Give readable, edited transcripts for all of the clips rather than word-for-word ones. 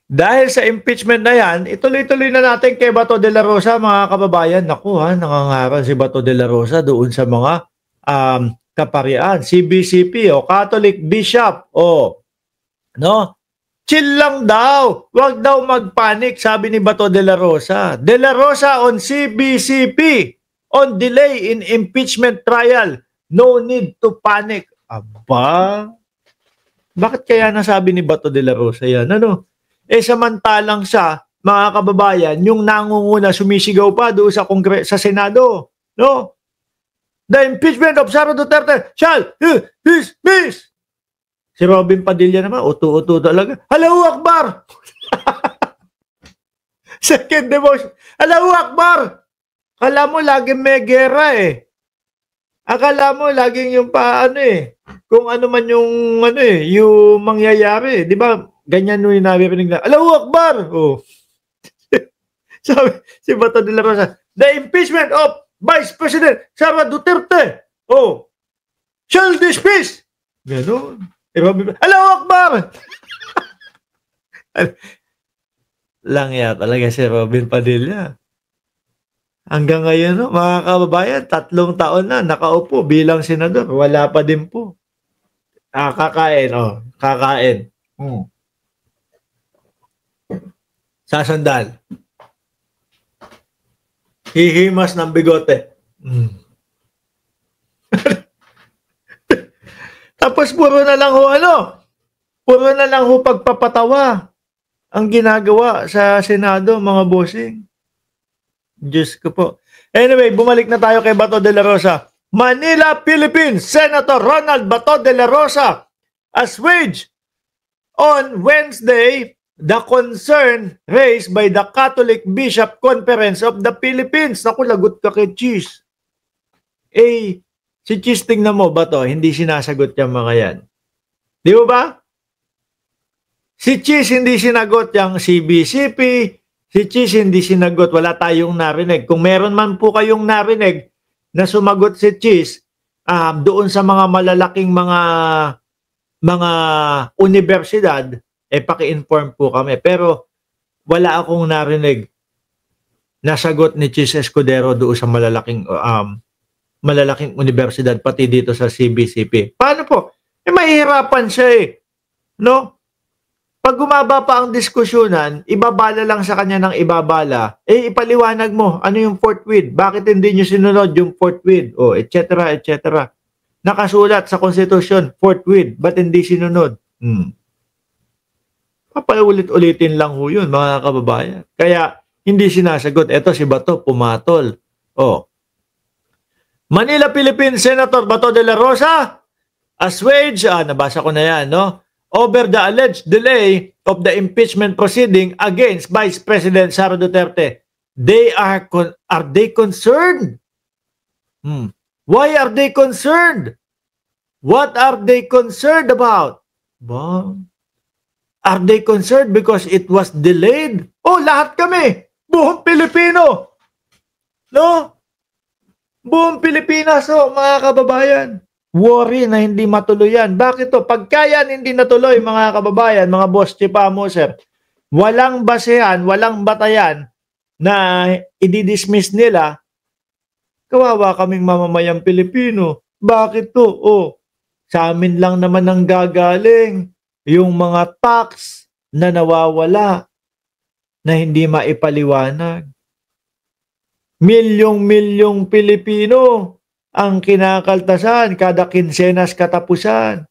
Dahil sa impeachment na yan, ituloy-tuloy na natin kay Bato de la Rosa, mga kababayan. Naku ha, nangangaral si Bato de la Rosa doon sa mga kaparian, CBCP o Catholic Bishop o no? Chill lang daw. Huwag daw magpanik, sabi ni Bato de la Rosa. De la Rosa on CBCP on delay in impeachment trial. No need to panic. Aba, bakit kaya nasabi ni Bato de la Rosa yan? Ano? Samantalang siya, mga kababayan, yung nangunguna sumisigaw pa doon sa sa Senado. No? The impeachment of Sara Duterte shall dismiss. Si Robin Padilla naman, uto-uto talaga. Allahu Akbar! Second demotion. Allahu Akbar! Akala mo laging may gera eh. Akala mo laging yung paano eh. Kung ano man yung yung mangyayari. Di ba? Ganyan nung narinig na, Allahu Akbar! Oh. Sabi si Bato de la Rosa, the impeachment of Vice President Sara Duterte shall dismiss. Ganon. Allahu Akbar! Langya talaga si Robin Padilla. Hanggang ngayon, no, mga kababayan, 3 taon na nakaupo bilang senador. Wala pa din po. Kakain. Kakain. Sasandal. Hihimas ng bigote. Tapos puro na lang puro na lang pagpapatawa ang ginagawa sa Senado, mga bossing. Diyos ko po. Anyway, bumalik na tayo kay Bato de la Rosa. Manila, Philippines, Senator Ronald Bato de la Rosa assuaged on Wednesday the concern raised by the Catholic Bishop Conference of the Philippines. Naku, lagot ka kay Cheese. Si Cheese, tingnan mo ba to? Hindi sinasagot yung mga yan. Di ba? Si Cheese hindi sinagot yung CBCP. Si Cheese hindi sinagot. Wala tayong narinig. Kung meron man po kayong narinig na sumagot si Cheese doon sa mga malalaking mga universidad, paki-inform po kami. Pero wala akong narinig na sagot ni Cheese Escudero doon sa malalaking universidad, pati dito sa CBCP. Paano po? Mahihirapan siya no? Pag gumaba pa ang diskusyonan, ibabala lang sa kanya ng ibabala, ipaliwanag mo, ano yung fourth with? Bakit hindi nyo sinunod yung fourth with? etc. etc. Nakasulat sa konstitusyon, fourth with, ba't hindi sinunod? Papaulit-ulitin lang ho yun, mga kababayan. Kaya, hindi sinasagot. Eto si Bato, pumatol. Manila, Philippines, Senator Bato de la Rosa, assuage, nabasa ko na yan, no? Over the alleged delay of the impeachment proceeding against Vice President Sara Duterte. Are they concerned? Why are they concerned? What are they concerned about? Are they concerned because it was delayed? Lahat kami. Buong Pilipino. No? Buong Pilipinas, mga kababayan. Worry na hindi matuloy yan. Bakit to? Pagka yan hindi natuloy, mga kababayan, mga boss, Chipa, Moser, walang basehan, walang batayan na i-dismiss nila, kawawa kaming mamamayang Pilipino. Bakit to? Sa amin lang naman ang gagaling yung mga tax na nawawala na hindi maipaliwanag. Milyong-milyong Pilipino ang kinakaltasan kada kinsenas katapusan.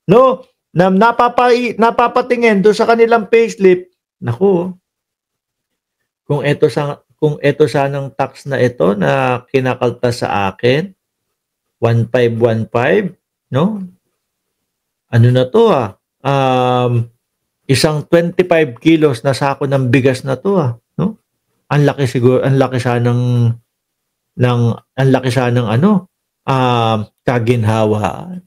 No? Na napapatingin doon sa kanilang payslip. Naku. Kung ito sanang tax na ito na kinakaltas sa akin, 1515, no? Ano na to isang 25 kilos na sako ng bigas na to no? Ang laki siguro, ang laki sanang kaginhawaan.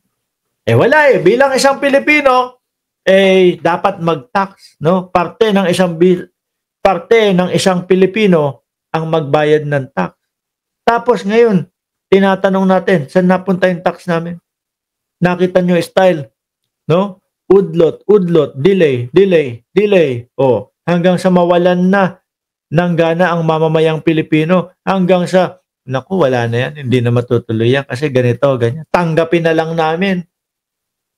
Wala bilang isang Pilipino dapat mag-tax, no? Parte ng isang Pilipino ang magbayad ng tax. Tapos ngayon, tinatanong natin, saan napunta yung tax namin? Nakita nyo style, no? Udlot, delay. hanggang sa mawalan na ng gana ang mamamayang Pilipino, hanggang sa, naku, wala na yan, hindi na matutuloy yan kasi ganito, ganyan. Tanggapin na lang namin.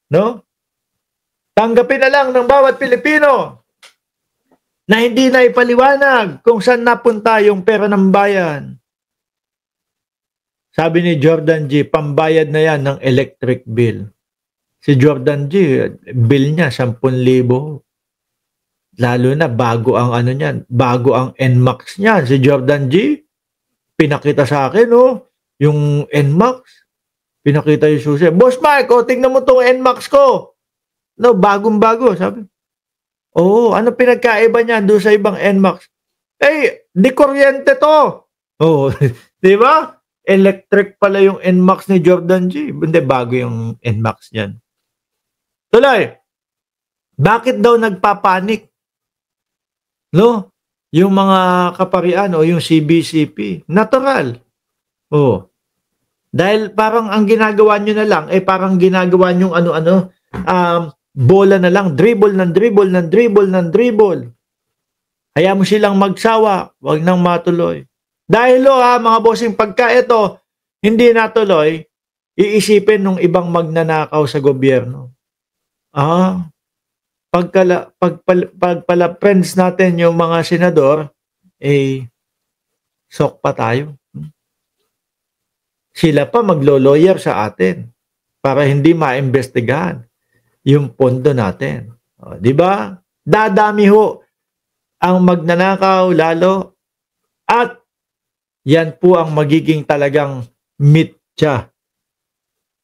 No? Tanggapin na lang ng bawat Pilipino na hindi na ipaliwanag kung saan napunta yung pera ng bayan. Sabi ni Jordan G, pambayad na yan ng electric bill. Si Jordan G, bill niya 10,000. Lalo na bago ang ano niyan, bago ang NMAX niyan. Si Jordan G, pinakita sa akin, oh, yung NMAX. Pinakita yung susi. Boss Mike, oh, tingnan mo tong NMAX ko. No, bagong-bago, sabi. Oh, ano pinagkaiba niyan doon sa ibang NMAX? Eh, di kuryente to. Oh, di ba? Electric pala yung NMAX ni Jordan G. Hindi, bago yung NMAX niyan. Tuloy, bakit daw nagpapanik? No? Yung mga kaparian o yung CBCP. Natural. Oh. Dahil parang ang ginagawa nyo na lang, parang ginagawa nyo ano-ano, bola na lang, dribble ng dribble ng dribble ng dribble. Hayaan mo silang magsawa, wag nang matuloy. Dahil mga bossing, pagka ito hindi natuloy, iisipin ng ibang magnanakaw sa gobyerno. Pagpala friends natin yung mga senador, sok pa tayo. Sila pa maglo-lawyer sa atin para hindi maimbestigahan yung pondo natin. Di ba? Dadami ho ang magnanakaw lalo at yan po ang magiging talagang mitya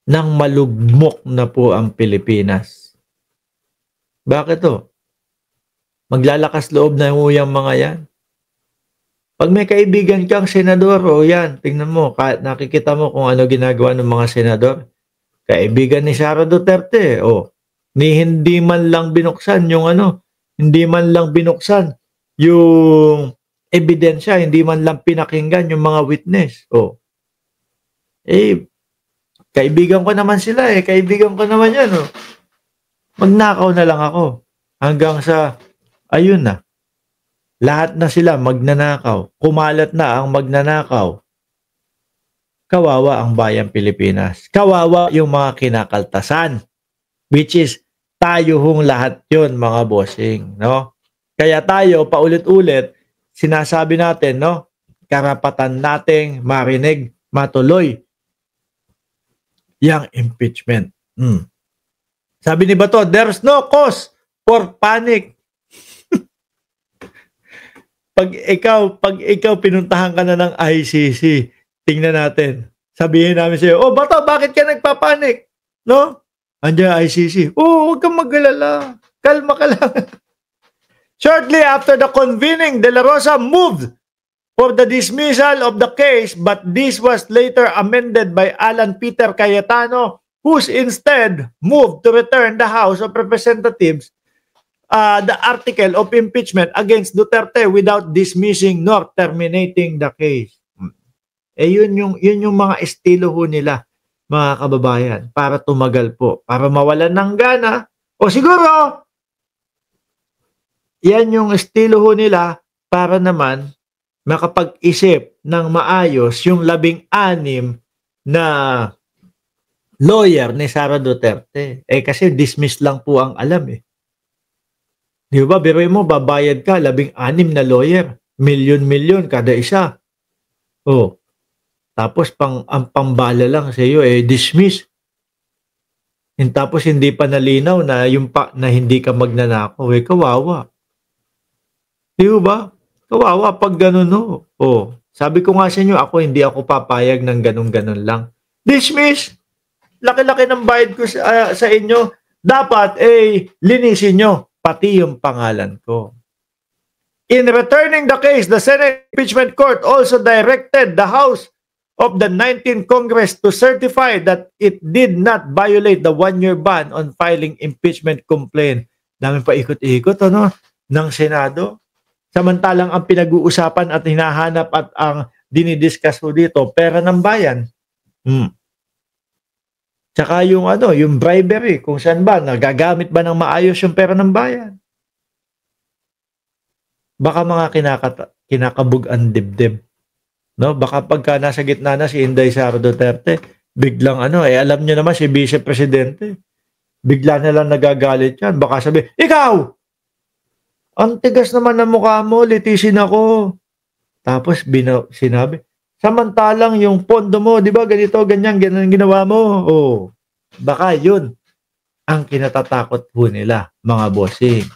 ng malugmok na po ang Pilipinas. Bakit to? Maglalakas loob na ho yung mga yan. Pag may kaibigan kang senador, yan, tingnan mo, nakikita mo kung ano ginagawa ng mga senador. Kaibigan ni Sara Duterte, ni hindi man lang binuksan yung hindi man lang binuksan yung ebidensya, hindi man lang pinakinggan yung mga witness. Kaibigan ko naman sila kaibigan ko naman yan. Magnakaw na lang ako hanggang sa, ayun na. Lahat na sila magnanakaw. Kumalat na ang magnanakaw. Kawawa ang bayang Pilipinas. Kawawa yung mga kinakaltasan. Which is, tayo hong lahat yun, mga bossing. No? Kaya tayo, paulit-ulit, sinasabi natin, no? Karapatan nating marinig, matuloy yung impeachment. Sabi ni Bato, there's no cause for panic. Pag ikaw pinuntahan ka na ng ICC, tingnan natin. Sabihin namin sa'yo, Bato, bakit ka nagpapanik? No? Andiyan ICC. Huwag kang mag-alala. Kalma ka lang. Shortly after the convening, De La Rosa moved for the dismissal of the case, but this was later amended by Alan Peter Cayetano, who's instead moved to return the House of Representatives the article of impeachment against Duterte without dismissing nor terminating the case. Yun yung mga estilo ho nila, mga kababayan, para tumagal po, para mawalan ng gana, o siguro, yan yung estilo ho nila para naman makapag-isip ng maayos yung 16 na lawyer ni Sara Duterte. Kasi dismiss lang po ang alam Di ba? Biruin mo, babayad ka, 16 na lawyer. Milyon-milyon kada isa. Tapos ang pambala lang sa iyo, dismiss. Tapos hindi pa nalinaw na na hindi ka magnanakaw. Kawawa. Di ba? Kawawa pag ganun sabi ko nga sa inyo, hindi ako papayag ng ganun-ganun lang. Dismiss! Laki-laki ng bayad ko sa inyo. Dapat, linisin nyo. Pati yung pangalan ko. In returning the case, the Senate Impeachment Court also directed the House of the 19th Congress to certify that it did not violate the 1-year ban on filing impeachment complaint. Dami pa ikot-ikot ng Senado. Samantalang ang pinag-uusapan at hinahanap at ang dinidiscuss ko dito, pera ng bayan. Tsaka yung yung bribery, kung saan ba, nagagamit ba ng maayos yung pera ng bayan? baka mga kinakabog ang dibdib. No? Baka pagka nasa gitna na si Inday Sara Duterte, biglang alam nyo naman si Vice Presidente, bigla na lang nagagalit yan. Baka sabi, ikaw! Ang tigas naman ng mukha mo, litisin ako. Tapos sinabi, samantalang yung pondo mo, di ba ganito, ganyan ginawa mo. Oh, baka yun ang kinatatakot ho nila, mga bossing.